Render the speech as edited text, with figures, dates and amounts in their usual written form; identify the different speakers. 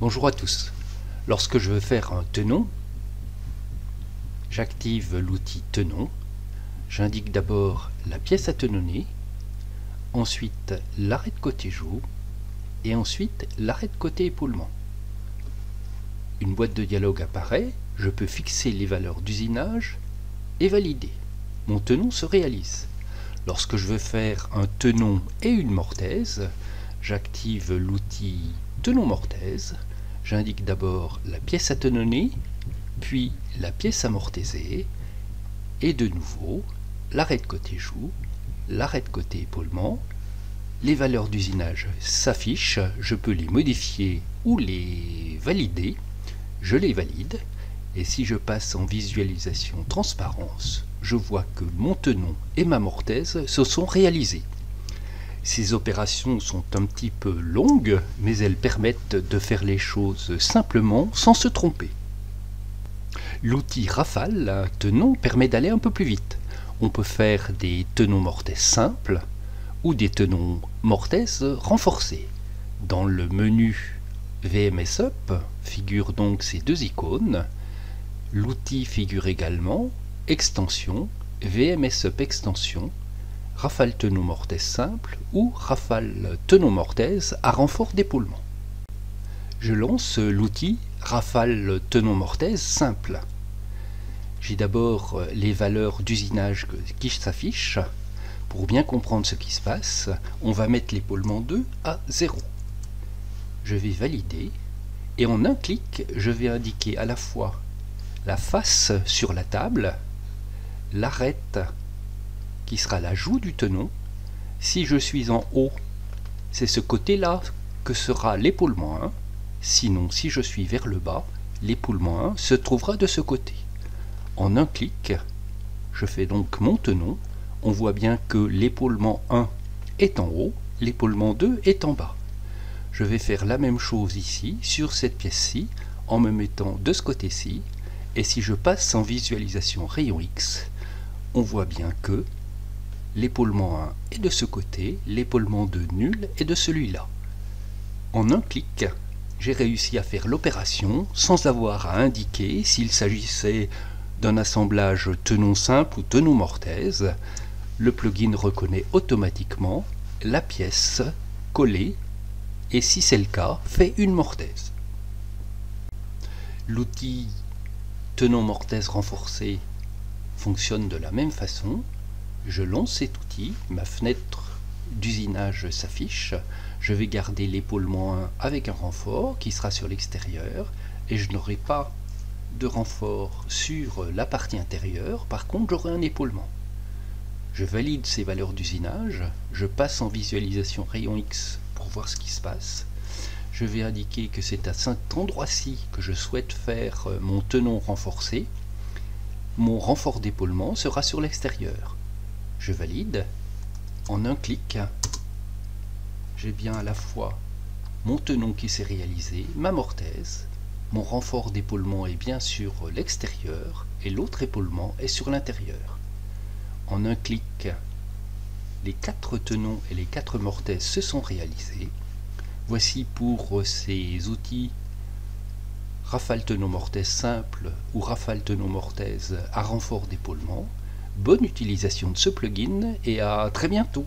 Speaker 1: Bonjour à tous. Lorsque je veux faire un tenon, j'active l'outil tenon. J'indique d'abord la pièce à tenonner, ensuite l'arrêt de côté joue et ensuite l'arrêt de côté épaulement. Une boîte de dialogue apparaît, je peux fixer les valeurs d'usinage et valider. Mon tenon se réalise. Lorsque je veux faire un tenon et une mortaise, j'active l'outil tenon mortaise. J'indique d'abord la pièce à tenonner, puis la pièce à mortaiser, et de nouveau l'arrêt de côté joue, l'arrêt de côté épaulement. Les valeurs d'usinage s'affichent, je peux les modifier ou les valider. Je les valide, et si je passe en visualisation transparence, je vois que mon tenon et ma mortaise se sont réalisés. Ces opérations sont un petit peu longues, mais elles permettent de faire les choses simplement sans se tromper. L'outil rafale tenon permet d'aller un peu plus vite. On peut faire des tenons mortaises simples ou des tenons mortaises renforcés. Dans le menu VMS Up figurent donc ces deux icônes. L'outil figure également extension, VMS Up extension, rafale tenon mortaise simple ou rafale tenon mortaise à renfort d'épaulement. Je lance l'outil rafale tenon mortaise simple. J'ai d'abord les valeurs d'usinage qui s'affichent. Pour bien comprendre ce qui se passe, on va mettre l'épaulement 2 à 0. Je vais valider et en un clic, je vais indiquer à la fois la face sur la table, l'arête qui sera la joue du tenon. Si je suis en haut, c'est ce côté-là que sera l'épaulement 1. Sinon, si je suis vers le bas, l'épaulement 1 se trouvera de ce côté. En un clic, je fais donc mon tenon. On voit bien que l'épaulement 1 est en haut, l'épaulement 2 est en bas. Je vais faire la même chose ici, sur cette pièce-ci, en me mettant de ce côté-ci. Et si je passe en visualisation rayon X, on voit bien que l'épaulement 1 est de ce côté, l'épaulement 2 nul est de celui-là. En un clic, j'ai réussi à faire l'opération sans avoir à indiquer s'il s'agissait d'un assemblage tenon simple ou tenon mortaise. Le plugin reconnaît automatiquement la pièce collée et si c'est le cas, fait une mortaise. L'outil tenon mortaise renforcé fonctionne de la même façon. Je lance cet outil, ma fenêtre d'usinage s'affiche, je vais garder l'épaulement 1 avec un renfort qui sera sur l'extérieur et je n'aurai pas de renfort sur la partie intérieure, par contre j'aurai un épaulement. Je valide ces valeurs d'usinage, je passe en visualisation rayon X pour voir ce qui se passe. Je vais indiquer que c'est à cet endroit-ci que je souhaite faire mon tenon renforcé. Mon renfort d'épaulement sera sur l'extérieur. Je valide. En un clic, j'ai bien à la fois mon tenon qui s'est réalisé, ma mortaise, mon renfort d'épaulement est bien sur l'extérieur et l'autre épaulement est sur l'intérieur. En un clic, les 4 tenons et les 4 mortaises se sont réalisés. Voici pour ces outils rafale tenon mortaise simple ou rafale tenon mortaise à renfort d'épaulement. Bonne utilisation de ce plugin et à très bientôt.